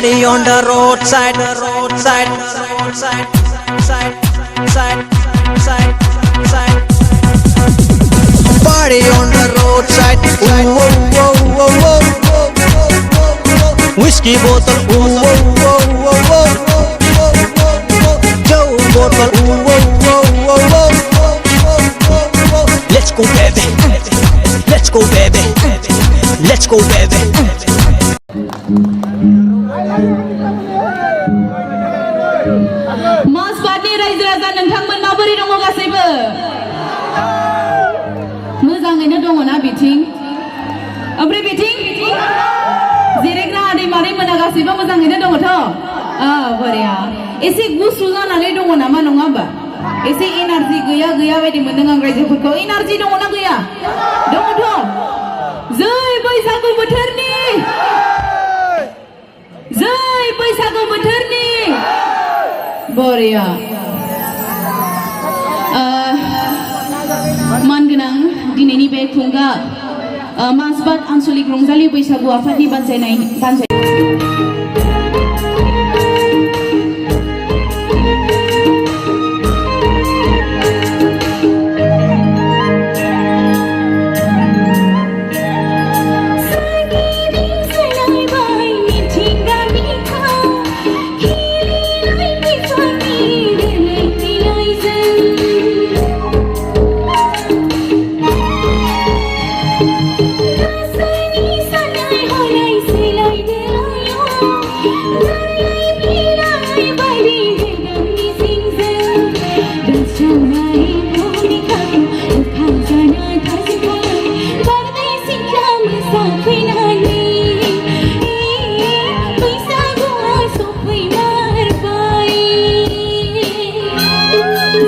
Party on the roadside, roadside, roadside, side, side, side, side. Party on the roadside, ooh, oh, oh, oh, oh. Whiskey bottle, ooh, oh, oh, oh, oh. Joe bottle, ooh, oh, oh, oh, oh. Let's go, baby. Let's go, baby. Let's go, baby. Mas Padni Raja Raja nontonमोन माबोरै दङ गासैबो मोजाङैनो दङ ना बिथिं ओमफ्राय बिथिं जिरायग्रा आदै मादै मोना गासैबो मोजाङैनो दङथ' बरिया एसे गुसु जानानै दङ नामा नङा होमबा एसे एनार्जि गैया गैया बायदि मोनदों आं रायजोफोरखौ एनार्जि दङ ना गैया दङथ' जै बैसागु बोथोरनि जै बैसागु बोथोरनि बरिया मानगोनां दिनैनि बे खुंगा मासबाद आनसलिक रंजालि बैसागु आफादनि बानजायनाय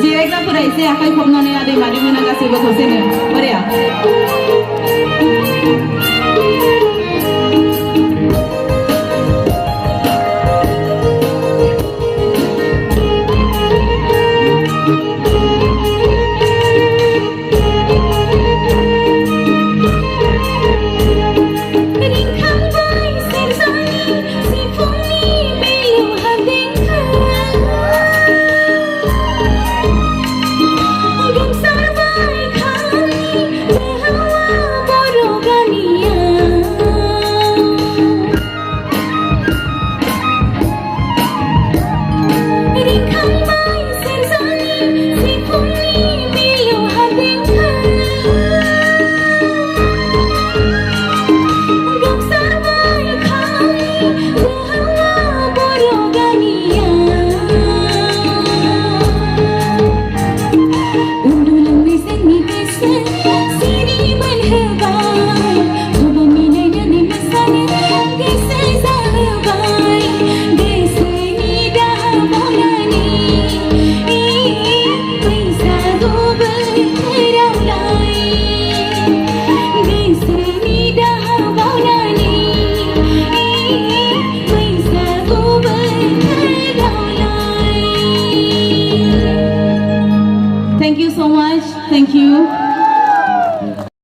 जिरायग्राफोरा एसे आखाइ खबनानै आदै मादै मोना गासैबो खौसेनो बरिया